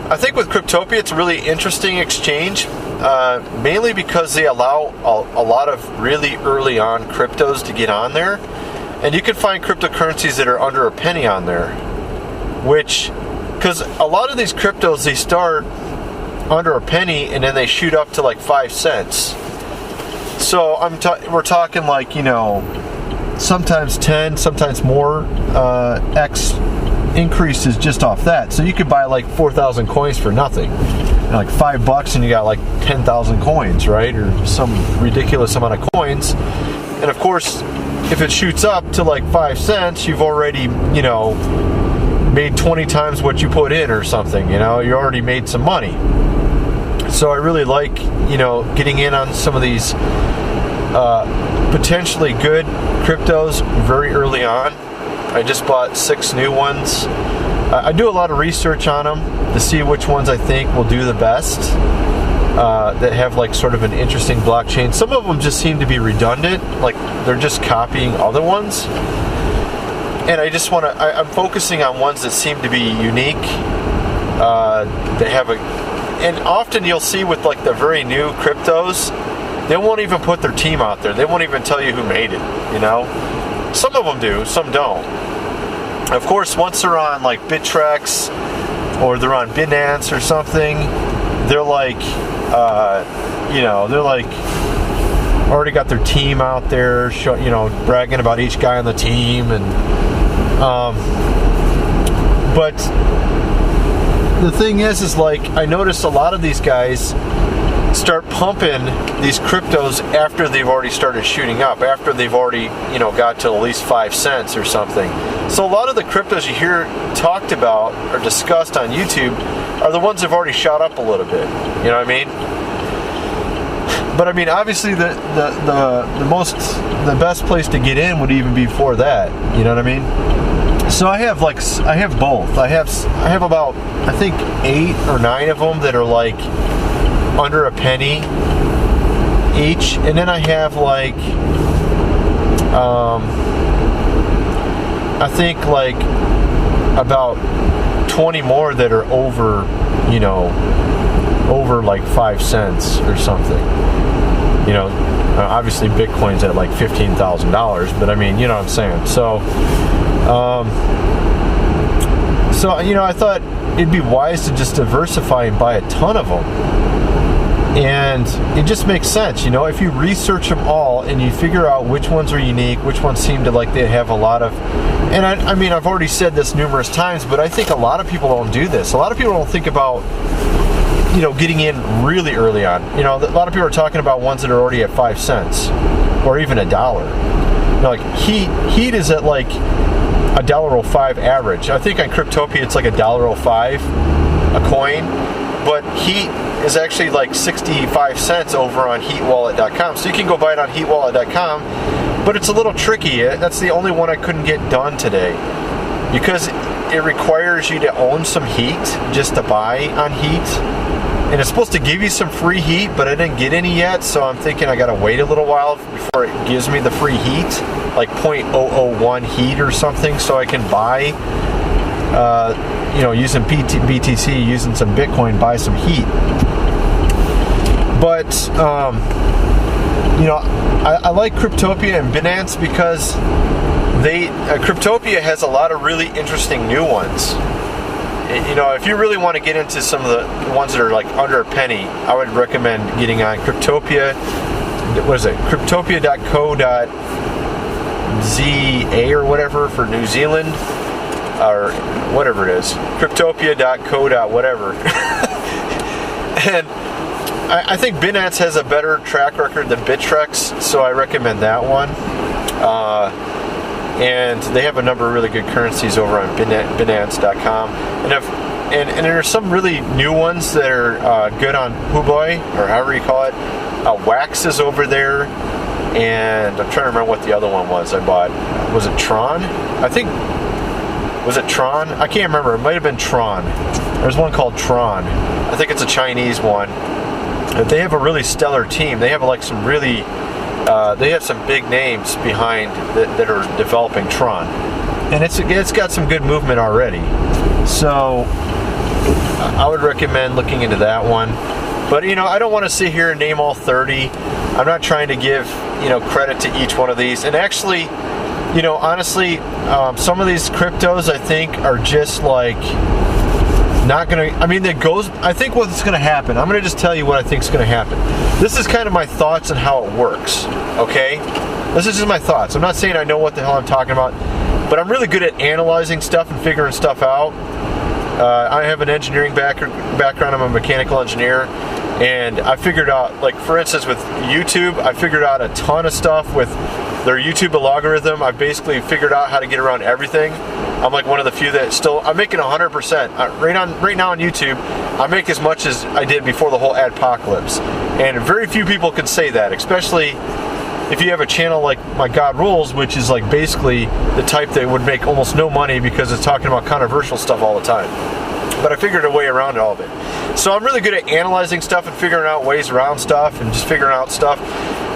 I think with Cryptopia, it's a really interesting exchange, mainly because they allow a lot of really early on cryptos to get on there. And you can find cryptocurrencies that are under a penny on there, which, because a lot of these cryptos, they start under a penny and then they shoot up to like 5 cents. So we're talking like, sometimes 10, sometimes more X increases just off that. So you could buy like 4,000 coins for nothing, like $5, and you got like 10,000 coins, right? Or some ridiculous amount of coins. And of course, if it shoots up to like 5 cents, you've already, made 20 times what you put in or something. You already made some money. So I really like, getting in on some of these potentially good cryptos very early on. I just bought 6 new ones. I do a lot of research on them to see which ones I think will do the best, that have like sort of an interesting blockchain. Some of them just seem to be redundant, like they're just copying other ones. And I just want to, I'm focusing on ones that seem to be unique. They have and often you'll see with like the very new cryptos, they won't even put their team out there. They won't even tell you who made it, Some of them do, some don't. Of course, once they're on like Bittrex or they're on Binance or something, they're like, they're like already got their team out there, bragging about each guy on the team, and but the thing is like I noticed a lot of these guys start pumping these cryptos after they've already started shooting up, after they've already, got to at least 5 cents or something. So a lot of the cryptos you hear talked about or discussed on YouTube are the ones that have already shot up a little bit. You know what I mean? But I mean, obviously the best place to get in would even be before that. You know what I mean? So I have both. I have about, I think 8 or 9 of them that are like under a penny each, and then I have like I think like about 20 more that are over like 5 cents or something. Obviously Bitcoin's at like $15,000, but I mean, you know what I'm saying. So I thought it'd be wise to just diversify and buy a ton of them. And it just makes sense, if you research them all and you figure out which ones are unique, which ones seem to like they have a lot of, and I mean, I've already said this numerous times, but I think a lot of people don't do this. A lot of people don't think about, getting in really early on. A lot of people are talking about ones that are already at 5 cents or even $1. Like heat is at like $1.05 average. I think on Cryptopia it's like $1.05 a coin, but heat is actually like 65 cents over on heatwallet.com. So you can go buy it on heatwallet.com, but it's a little tricky. That's the only one I couldn't get done today because it requires you to own some heat just to buy on heat. And it's supposed to give you some free heat, but I didn't get any yet, so I'm thinking I gotta wait a little while before it gives me the free heat, like 0.001 heat or something, so I can buy, using BTC, using some Bitcoin, buy some heat. But, I like Cryptopia and Binance because Cryptopia has a lot of really interesting new ones. If you really want to get into some of the ones that are like under a penny, I would recommend getting on Cryptopia. What is it? Cryptopia.co.za or whatever for New Zealand, or whatever it is. Cryptopia.co. whatever. And I think Binance has a better track record than Bittrex, so I recommend that one. And they have a number of really good currencies over on Binance.com. And there's some really new ones that are good on Î'uy, or however you call it. Wax is over there. And I'm trying to remember what the other one was I bought. Was it Tron? Was it Tron? I can't remember. It might have been Tron. There's one called Tron. I think it's a Chinese one. But they have a really stellar team. They have like some really... they have some big names behind that are developing Tron, and it's got some good movement already. So I would recommend looking into that one. But, you know, I don't want to sit here and name all 30. I'm not trying to give, you know, credit to each one of these. And actually, you know, honestly, some of these cryptos I think are just like not going to, I mean, I think what's going to happen, I'm going to just tell you what I think is going to happen. This is kind of my thoughts on how it works, okay? This is just my thoughts. I'm not saying I know what the hell I'm talking about, but I'm really good at analyzing stuff and figuring stuff out. I have an engineering background. I'm a mechanical engineer, and I figured out, like, for instance, with YouTube, I figured out a ton of stuff with their YouTube algorithm. I basically figured out how to get around everything. I'm like one of the few that still, I'm making 100%. Right now on YouTube, I make as much as I did before the whole adpocalypse. And very few people can say that, especially if you have a channel like My God Rules, which is like basically the type that would make almost no money because it's talking about controversial stuff all the time. But I figured a way around all of it. So I'm really good at analyzing stuff and figuring out ways around stuff and just figuring out stuff.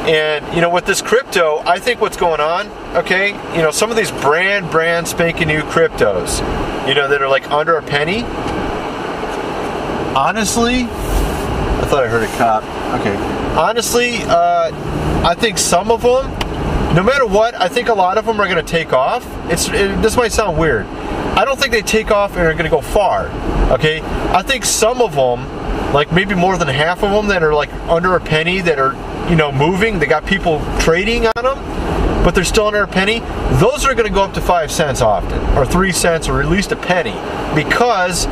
And, you know, with this crypto, I think what's going on, okay, you know, some of these brand spanking new cryptos, you know, that are like under a penny. Honestly, I thought I heard a cop. Okay. Honestly, I think some of them, no matter what, I think a lot of them are going to take off. This might sound weird. I don't think they take off and are going to go far, okay? I think some of them, like maybe more than half of them that are like under a penny that are, you know, moving, they got people trading on them, but they're still under a penny, those are going to go up to 5 cents often, or 3 cents, or at least a penny, because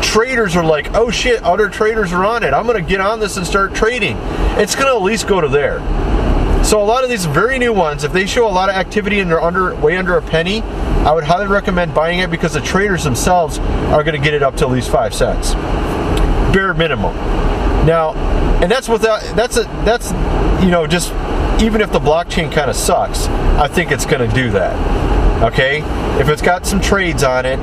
traders are like, oh shit, other traders are on it, I'm going to get on this and start trading. It's going to at least go to there. So a lot of these very new ones, if they show a lot of activity and they're way under a penny, I would highly recommend buying it, because the traders themselves are going to get it up to at least 5 cents, bare minimum. Now, and that's you know, just even if the blockchain kind of sucks, I think it's going to do that. Okay, if it's got some trades on it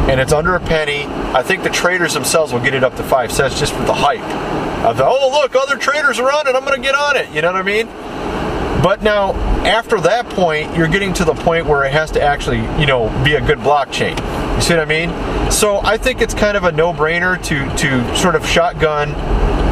and it's under a penny, I think the traders themselves will get it up to 5 cents just for the hype of the, oh look, other traders are on it, I'm going to get on it. You know what I mean? But now, after that point, you're getting to the point where it has to actually, you know, be a good blockchain. You see what I mean? So I think it's kind of a no-brainer to sort of shotgun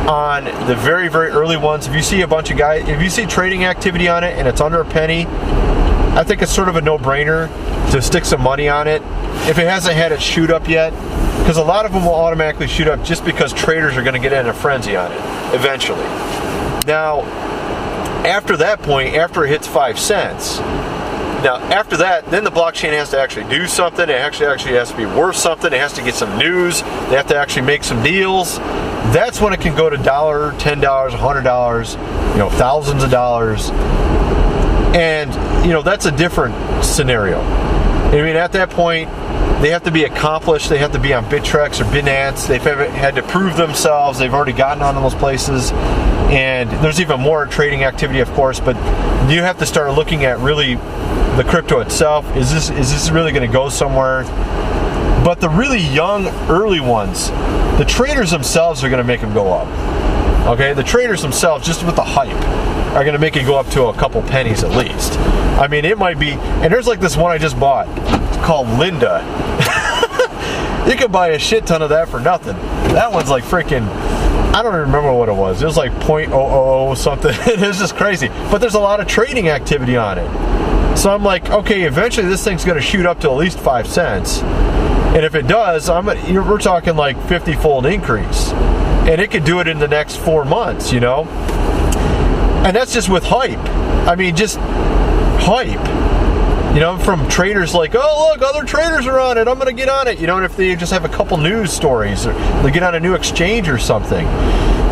on the very, very early ones. If you see a bunch of guys, if you see trading activity on it and it's under a penny, I think it's sort of a no-brainer to stick some money on it. If it hasn't had it shoot up yet, because a lot of them will automatically shoot up just because traders are going to get in a frenzy on it eventually. Now, after that point, after it hits 5 cents, now after that, then the blockchain has to actually do something. It actually has to be worth something. It has to get some news. They have to actually make some deals. That's when it can go to $1, $10, $100, you know, thousands of dollars. And, you know, that's a different scenario. I mean, at that point, they have to be accomplished. They have to be on Bittrex or Binance. They've had to prove themselves. They've already gotten onto those places. And there's even more trading activity, of course, but you have to start looking at really the crypto itself. Is this really going to go somewhere? But the really young, early ones, the traders themselves are going to make them go up. Okay, the traders themselves, just with the hype, are going to make it go up to a couple pennies at least. I mean, it might be, and there's like this one I just bought. It's called Linda. You can buy a shit ton of that for nothing. That one's like freaking, I don't remember what it was. It was like 0.00 something. It was just crazy. But there's a lot of trading activity on it. So I'm like, okay, eventually this thing's going to shoot up to at least 5 cents. And if it does, we're talking like 50-fold increase. And it could do it in the next 4 months, you know? And that's just with hype. I mean, just hype. You know, from traders like, oh, look, other traders are on it, I'm going to get on it. You know, and if they just have a couple news stories, or they get on a new exchange or something.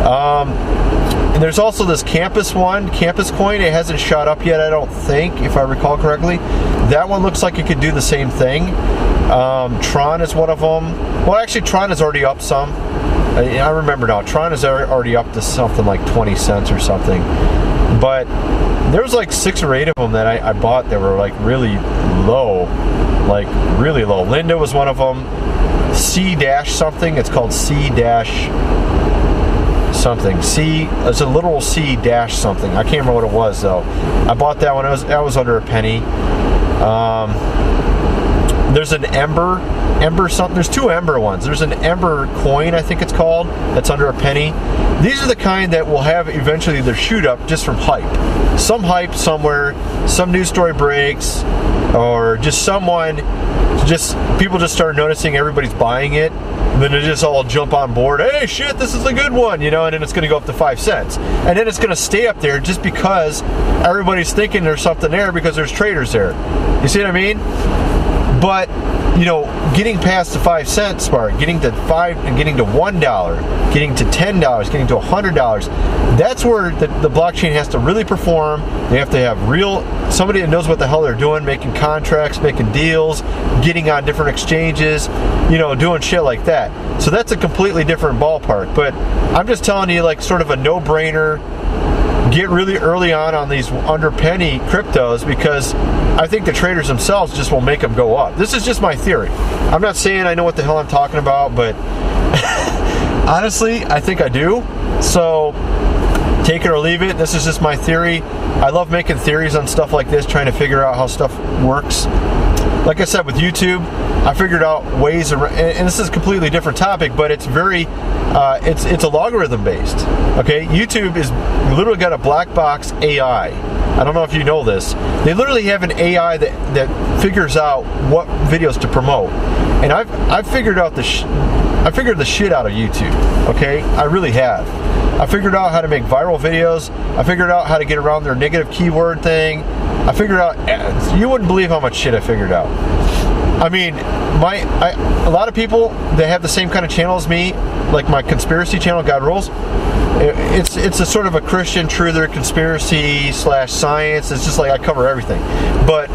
And there's also this Campus Coin. It hasn't shot up yet, I don't think, if I recall correctly. That one looks like it could do the same thing. Tron is one of them. Well, actually, Tron is already up some. I remember now. Tron is already up to something like 20 cents or something. But there was like 6 or 8 of them that I bought that were like really low. Like really low. Linda was one of them. C-something. It's called C-something. It's a literal C-something. I can't remember what it was though. I bought that one. That was under a penny. There's an Ember. Ember something. There's two Ember ones. There's an Ember coin, I think it's called, that's under a penny. These are the kind that will have eventually their shoot up just from hype. Some hype somewhere, some news story breaks, or just people just start noticing everybody's buying it, and then they just all jump on board. Hey, shit, this is a good one, you know, and then it's going to go up to 5 cents. And then it's going to stay up there just because everybody's thinking there's something there because there's traders there. You see what I mean? But, you know, getting past the 5 cent mark, getting to $5 and getting to $1, getting to $10, getting to $100, that's where the blockchain has to really perform. They have to have somebody that knows what the hell they're doing, making contracts, making deals, getting on different exchanges, you know, doing shit like that. So that's a completely different ballpark. But I'm just telling you, like, sort of a no-brainer. Get really early on these under penny cryptos, because I think the traders themselves just will make them go up. This is just my theory. I'm not saying I know what the hell I'm talking about, but honestly, I think I do. So take it or leave it. This is just my theory. I love making theories on stuff like this, trying to figure out how stuff works. Like I said, with YouTube, I figured out ways around, and this is a completely different topic, but it's very, it's a logarithm based. Okay, YouTube is literally got a black box AI. I don't know if you know this. They literally have an AI that figures out what videos to promote, and I've figured out the shit out of YouTube. Okay, I really have. I figured out how to make viral videos. I figured out how to get around their negative keyword thing. I figured out, you wouldn't believe how much shit I figured out. I mean, a lot of people that have the same kind of channel as me, like my conspiracy channel, God Rules, it's a sort of a Christian truther conspiracy / science. It's just like I cover everything. But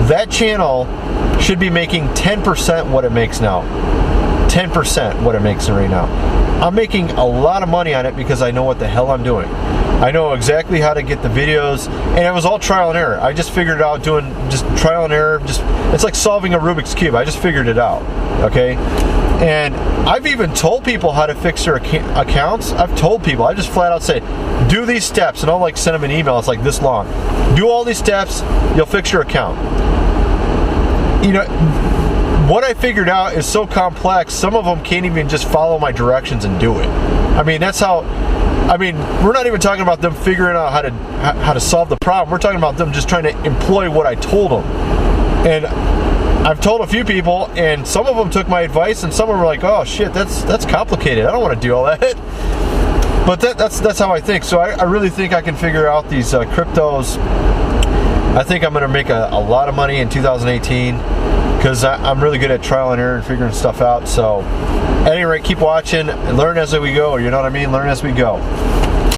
that channel should be making 10% what it makes now. 10% what it makes right now. I'm making a lot of money on it because I know what the hell I'm doing. I know exactly how to get the videos, and it was all trial and error. I just figured it out doing just trial and error. It's like solving a Rubik's Cube. I just figured it out, okay? And I've even told people how to fix their accounts. I've told people, I just flat out say, do these steps, and I'll like send them an email. It's like this long. Do all these steps, you'll fix your account. You know, what I figured out is so complex, some of them can't even just follow my directions and do it. I mean, that's how, we're not even talking about them figuring out how to solve the problem. We're talking about them just trying to employ what I told them. And I've told a few people, and some of them took my advice, and some of them were like, oh shit, that's complicated. I don't want to do all that. But that's how I think. So I really think I can figure out these cryptos. I think I'm going to make a lot of money in 2018. Because I'm really good at trial and error and figuring stuff out. So, at any rate, keep watching and learn as we go. You know what I mean? Learn as we go.